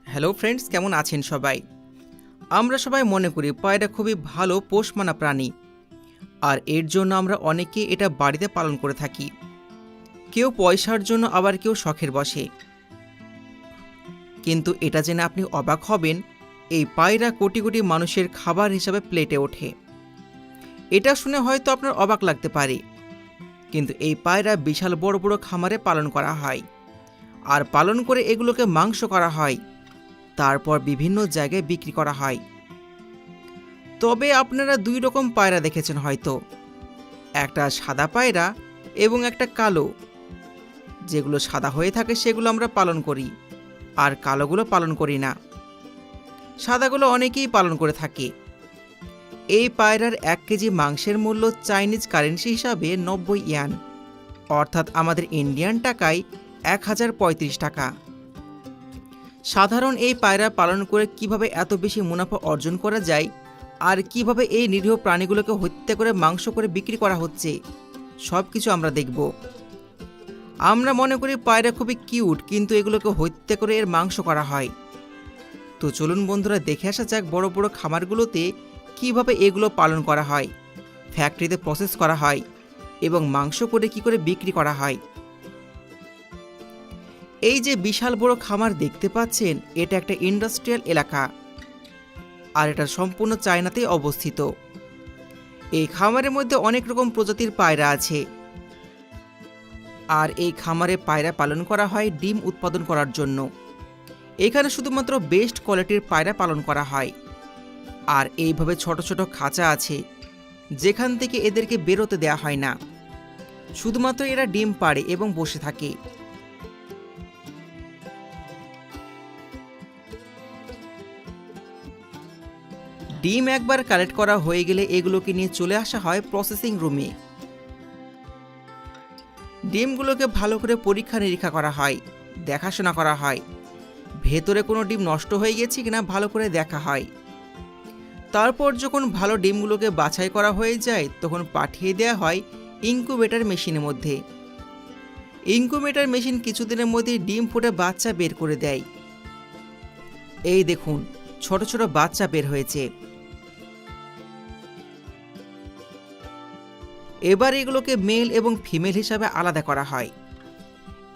Hello friends, কেমন আছেন সবাই? আমরা সবাই মনে করি পায়রা খুবই ভালো পোষ মানা প্রাণী, আর এর জন্য আমরা অনেকে এটা বাড়িতে পালন করে থাকি। কেউ পয়সার জন্য, আবার কেউ শখের বশে। কিন্তু এটা জেনে আপনি অবাক হবেন, এই পায়রা কোটি কোটি মানুষের খাবার হিসাবে প্লেটে ওঠে। এটা শুনে হয়তো আপনার অবাক লাগতে পারে, কিন্তু এই পায়রা বিশাল বড় বড় খামারে পালন করা হয়, আর পালন করে এগুলোকে মাংস করা হয়, তারপর বিভিন্ন জায়গায় বিক্রি করা হয়। তবে আপনারা দুই রকম পায়রা দেখেছেন হয়তো, একটা সাদা পায়রা এবং একটা কালো। যেগুলো সাদা হয়ে থাকে সেগুলো আমরা পালন করি, আর কালোগুলো পালন করি না। সাদাগুলো অনেকেই পালন করে থাকে। এই পায়রার 1 কেজি মাংসের মূল্য চাইনিজ কারেন্সি হিসাবে 90 ইয়ান, অর্থাৎ আমাদের ইন্ডিয়ান টাকায় 1035 টাকা। সাধারণ এই পায়রা পালন করে কিভাবে এত বেশি মুনাফা অর্জন করা যায়, আর কিভাবে এই নিরীহ প্রাণীগুলোকে হত্যা করে মাংস করে বিক্রি করা হচ্ছে, সব কিছু আমরা দেখব। আমরা মনে করি পায়রা খুবই কিউট, কিন্তু এগুলোকে হত্যা করে এর মাংস করা হয়। তো চলুন বন্ধুরা, দেখে আসা যাক বড় বড় খামারগুলোতে কিভাবে এগুলো পালন করা হয়, ফ্যাক্টরিতে প্রসেস করা হয় এবং মাংস করে কি করে বিক্রি করা হয়। এই যে বিশাল বড় খামার দেখতে পাচ্ছেন, এটা একটা ইন্ডাস্ট্রিয়াল এলাকা, আর এটা সম্পূর্ণ চায়নাতেই অবস্থিত। এই খামারের মধ্যে অনেক রকম প্রজাতির পায়রা আছে, আর এই খামারে পায়রা পালন করা হয় ডিম উৎপাদন করার জন্য। এখানে শুধুমাত্র বেস্ট কোয়ালিটির পায়রা পালন করা হয়, আর এইভাবে ছোট ছোট খাঁচা আছে, যেখান থেকে এদেরকে বেরোতে দেয়া হয় না। শুধুমাত্র এরা ডিম পাড়ে এবং বসে থাকে। ডিম একবার কালেক্ট করা হয়ে গেলে এগুলোকে নিয়ে চলে আসা হয় প্রসেসিং রুমে। ডিমগুলোকে ভালো করে পরীক্ষা নিরীক্ষা করা হয়, দেখাশোনা করা হয়, ভেতরে কোনো ডিম নষ্ট হয়ে গেছে কিনা ভালো করে দেখা হয়। তারপর যখন ভালো ডিমগুলোকে বাছাই করা হয়ে যায়, তখন পাঠিয়ে দেওয়া হয় ইনকিউবেটর মেশিনের মধ্যে। ইনকিউবেটর মেশিন কিছুদিনের মধ্যে ডিম ফুটে বাচ্চা বের করে দেয়। এই দেখুন, ছোট ছোট বাচ্চা বের হয়েছে। এবার এগুলোকে মেল এবং ফিমেল হিসাবে আলাদা করা হয়।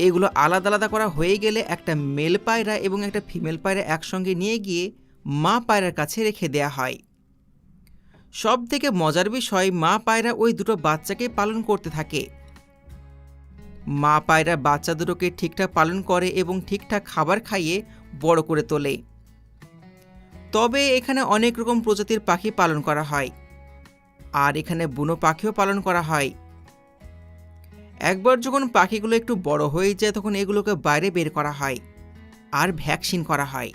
এগুলো আলাদা আলাদা করা হয়ে গেলে একটা মেল পায়রা এবং একটা ফিমেল পায়রা একসঙ্গে নিয়ে গিয়ে মা পায়রার কাছে রেখে দেয়া হয়। সব থেকে মজার বিষয়, মা পায়রা ওই দুটো বাচ্চাকে পালন করতে থাকে। মা পায়রা বাচ্চা দুটোকে ঠিকঠাক পালন করে এবং ঠিকঠাক খাবার খাইয়ে বড় করে তোলে। তবে এখানে অনেক রকম প্রজাতির পাখি পালন করা হয়, আর এখানে বুনো পাখিও পালন করা হয়। একবার যখন পাখিগুলো একটু বড় হয়ে যায়, তখন এগুলোকে বাইরে বের করা হয় আর ভ্যাকসিন করা হয়।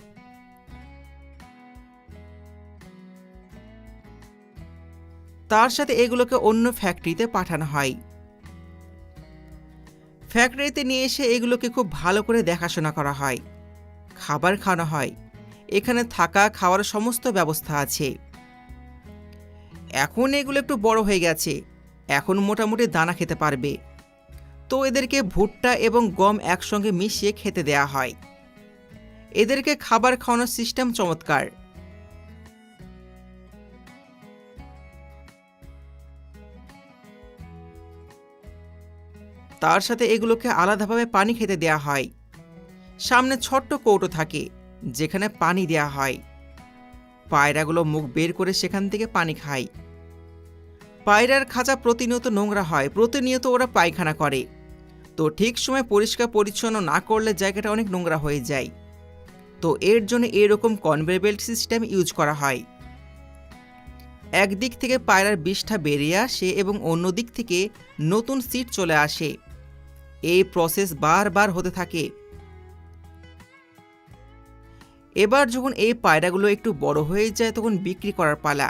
তার সাথে এগুলোকে অন্য ফ্যাক্টরিতে পাঠানো হয়। ফ্যাক্টরিতে নিয়ে এসে এগুলোকে খুব ভালো করে দেখাশোনা করা হয়, খাবার খাওয়ানো হয়। এখানে থাকা খাওয়ার সমস্ত ব্যবস্থা আছে। এখন এগুলো একটু বড় হয়ে গেছে, এখন মোটামুটি দানা খেতে পারবে। তো এদেরকে ভুট্টা এবং গম একসঙ্গে মিশিয়ে খেতে দেয়া হয়। এদেরকে খাবার খাওয়ানোর সিস্টেম চমৎকার। তার সাথে এগুলোকে আলাদাভাবে পানি খেতে দেয়া হয়। সামনে ছোট্ট কৌটো থাকে, যেখানে পানি দেয়া হয়। পায়রাগুলো মুখ বের করে সেখান থেকে পানি খায়। পায়রার খাঁচা প্রতিনিয়ত নোংরা হয়, প্রতিনিয়ত ওরা পায়খানা করে। তো ঠিক সময় পরিষ্কার পরিচ্ছন্ন না করলে জায়গাটা অনেক নোংরা হয়ে যায়। তো এর জন্য এরকম কনভেয়ার বেল্ট সিস্টেম ইউজ করা হয়। একদিক থেকে পায়রার বিষটা বেরিয়ে আসে এবং অন্য দিক থেকে নতুন সিট চলে আসে। এই প্রসেস বারবার হতে থাকে। এবার যখন এই পায়রাগুলো একটু বড় হয়ে যায়, তখন বিক্রি করার পালা।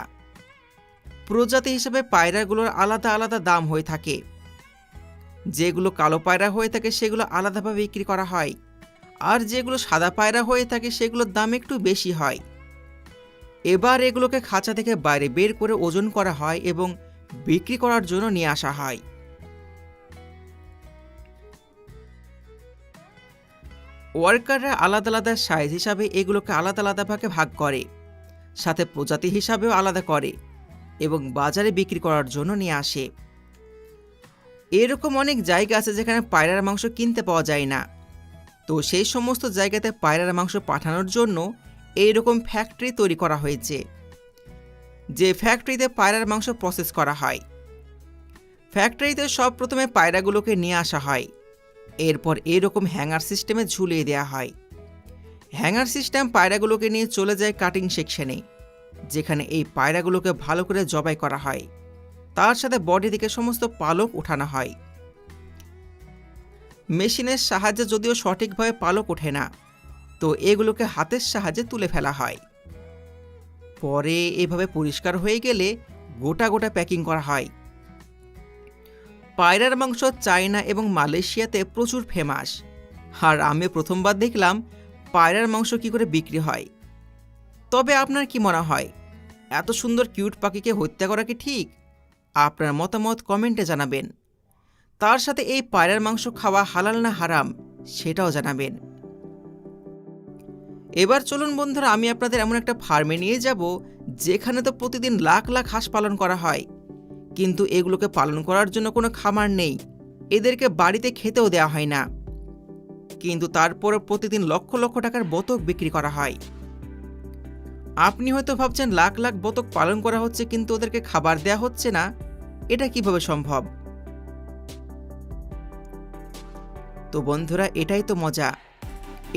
প্রজাতি হিসেবে পায়রাগুলোর আলাদা আলাদা দাম হয়ে থাকে। যেগুলো কালো পায়রা হয়ে থাকে সেগুলো আলাদাভাবে বিক্রি করা হয়, আর যেগুলো সাদা পায়রা হয়ে থাকে সেগুলোর দাম একটু বেশি হয়। এবার এগুলোকে খাঁচা থেকে বাইরে বের করে ওজন করা হয় এবং বিক্রি করার জন্য নিয়ে আসা হয়। ওয়ার্কাররা আলাদা আলাদা সাইজ হিসাবে এগুলোকে আলাদা আলাদা ভাগে ভাগ করে, সাথে প্রজাতি হিসাবেও আলাদা করে এবং বাজারে বিক্রি করার জন্য নিয়ে আসে। এরকম অনেক জায়গা আছে যেখানে পায়রার মাংস কিনতে পাওয়া যায় না, তো সেই সমস্ত জায়গাতে পায়রার মাংস পাঠানোর জন্য এইরকম ফ্যাক্টরি তৈরি করা হয়েছে, যে ফ্যাক্টরিতে পায়রার মাংস প্রসেস করা হয়। ফ্যাক্টরিতে সব প্রথমে পায়রাগুলোকে নিয়ে আসা হয়, এরপর এরকম হ্যাঙ্গার সিস্টেমে ঝুলিয়ে দেওয়া হয়। হ্যাঙ্গার সিস্টেম পায়রাগুলোকে নিয়ে চলে যায় কাটিং সেকশনে, যেখানে এই পায়রাগুলোকে ভালো করে জবাই করা হয়, তার সাথে বডি থেকে সমস্ত পালক ওঠানো হয়। মেশিনের সাহায্যে যদিও সঠিকভাবে পালক ওঠে না, তো এগুলোকে হাতের সাহায্যে তুলে ফেলা হয়। পরে এভাবে পরিষ্কার হয়ে গেলে গোটা গোটা প্যাকিং করা হয়। পায়রার মাংস চায়না এবং মালয়েশিয়াতে প্রচুর ফেমাস, আর আমি প্রথমবার দেখলাম পায়রার মাংস কি করে বিক্রি হয়। তবে আপনার কি মনে হয়, এত সুন্দর কিউট পাখিকে হত্যা করা কি ঠিক? আপনার মতামত কমেন্টে জানাবেন। তার সাথে এই পায়রার মাংস খাওয়া হালাল না হারাম সেটাও জানাবেন। এবার চলুন বন্ধুরা, আমি আপনাদের এমন একটা ফার্মে নিয়ে যাব যেখানে তো প্রতিদিন লাখ লাখ হাঁস পালন করা হয়, কিন্তু এগুলোকে পালন করার জন্য কোনো খামার নেই, এদেরকে বাড়িতে খেতেও দেওয়া হয় না, কিন্তু তারপরে প্রতিদিন লক্ষ লক্ষ টাকার বতক বিক্রি করা হয়। আপনি হয়তো ভাবছেন লাখ লাখ বতক পালন করা হচ্ছে কিন্তু ওদেরকে খাবার দেয়া হচ্ছে না, এটা কিভাবে সম্ভব? তো বন্ধুরা, এটাই তো মজা।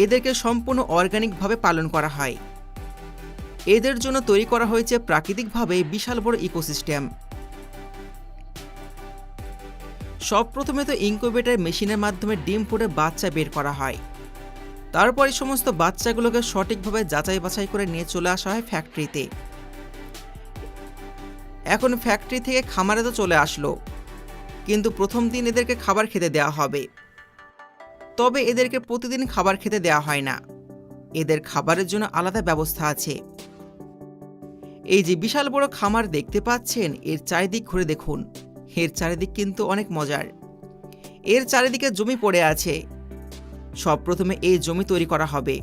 এদেরকে সম্পূর্ণ অর্গানিকভাবে পালন করা হয়। এদের জন্য তৈরি করা হয়েছে প্রাকৃতিকভাবে বিশাল বড় ইকোসিস্টেম। সব প্রথমে তো ইনকিউবেটর মেশিনের মাধ্যমে ডিম ফুটে বাচ্চা বের করা হয়, তারপরে সমস্ত বাচ্চাগুলোকে সঠিকভাবে যাচাই বাছাই করে নিয়ে চলে আসা হয় ফ্যাক্টরিতে। এখন ফ্যাক্টরি থেকে খামারে তো চলে আসলো, কিন্তু প্রথম দিন এদেরকে খাবার খেতে দেওয়া হবে। তবে এদেরকে প্রতিদিন খাবার খেতে দেওয়া হয় না, এদের খাবারের জন্য আলাদা ব্যবস্থা আছে। এই যে বিশাল বড় খামার দেখতে পাচ্ছেন, এর চারিদিক ঘুরে দেখুন, এর চারিদিক কিন্তু অনেক মজার। এর চারিদিকে জমি পড়ে আছে, সব প্রথমে এই জমি তৈরি করা হবে,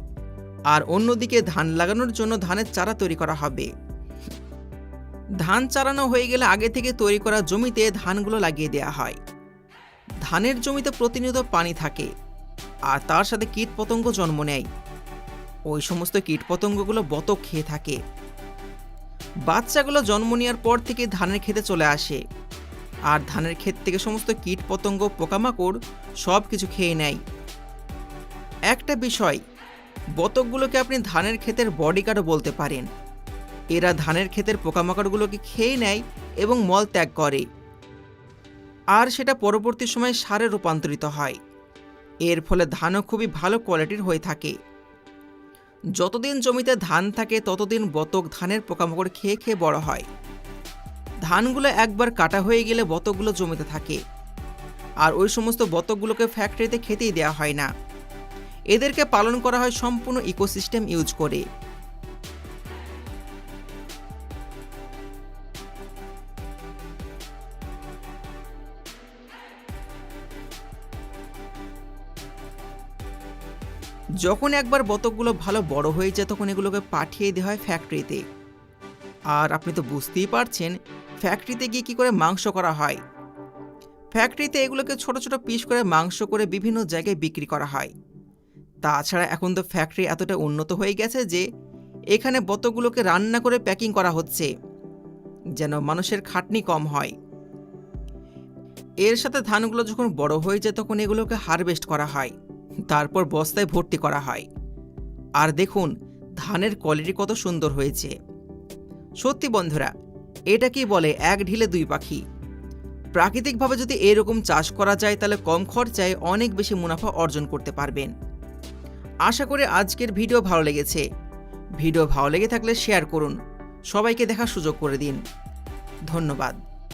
আর অন্যদিকে ধান লাগানোর জন্য ধানের চারা তৈরি করা হবে। ধান চারানো হয়ে গেলে আগে থেকে তৈরি করা জমিতে ধানগুলো লাগিয়ে দেওয়া হয়। ধানের জমিতে প্রতিনিয়ত পানি থাকে, আর তার সাথে কীটপতঙ্গ জন্ম নেয়। ওই সমস্ত কীটপতঙ্গগুলো বতক খেয়ে থাকে। বাচ্চাগুলো জন্ম নেওয়ার পর থেকে ধানের ক্ষেতে চলে আসে, আর ধানের ক্ষেত থেকে সমস্ত কীটপতঙ্গ পোকামাকড় সব কিছু খেয়ে নেয়। একটা বিষয়, বতকগুলোকে আপনি ধানের ক্ষেতের বডিগার্ডও বলতে পারেন। এরা ধানের ক্ষেতের পোকামাকড়গুলোকে খেয়ে নেয় এবং মল ত্যাগ করে, আর সেটা পরবর্তী সময়ে সারে রূপান্তরিত হয়। এর ফলে ধানও খুবই ভালো কোয়ালিটির হয়ে থাকে। যতদিন জমিতে ধান থাকে ততদিন বতক ধানের পোকামাকড় খেয়ে খেয়ে বড় হয়। ধানগুলো একবার কাটা হয়ে গেলে বতকগুলো জমিতে থাকে, আর ওই সমস্ত বতকগুলোকে ফ্যাক্টরিতে খেতেই দেওয়া হয় না। এদেরকে পালন করা হয় সম্পূর্ণ ইকোসিস্টেম ইউজ করে। যখন একবার বতকগুলো ভালো বড় হয়ে যায় তখন এগুলোকে পাঠিয়ে দেওয়া হয় ফ্যাক্টরিতে। আর আপনি তো বুঝতেই পারছেন ফ্যাক্টরিতে গিয়ে কি করে মাংস করা হয়। ফ্যাক্টরিতে এগুলোকে ছোট ছোট পিস করে মাংস করে বিভিন্ন জায়গায় বিক্রি করা হয়। তাছাড়া এখন তো ফ্যাক্টরি এতটা উন্নত হয়ে গেছে যে এখানে বতকগুলোকে রান্না করে প্যাকিং করা হচ্ছে, যেন মানুষের খাটনি কম হয়। এর সাথে ধানগুলো যখন বড় হয়ে যায় তখন এগুলোকে হারভেস্ট করা হয়, তারপর বস্তায় ভর্তি করা হয়। আর দেখুন ধানের কোয়ালিটি কত সুন্দর হয়েছে। সত্যি বন্ধুরা, এটা কি বলে এক ঢিলে দুই পাখি। প্রাকৃতিকভাবে যদি এরকম চাষ করা যায় তাহলে কম খরচায় অনেক বেশি মুনাফা অর্জন করতে পারবেন। আশা করি আজকের ভিডিও ভালো লেগেছে। ভিডিও ভালো লেগে থাকলে শেয়ার করুন, সবাইকে দেখার সুযোগ করে দিন। ধন্যবাদ।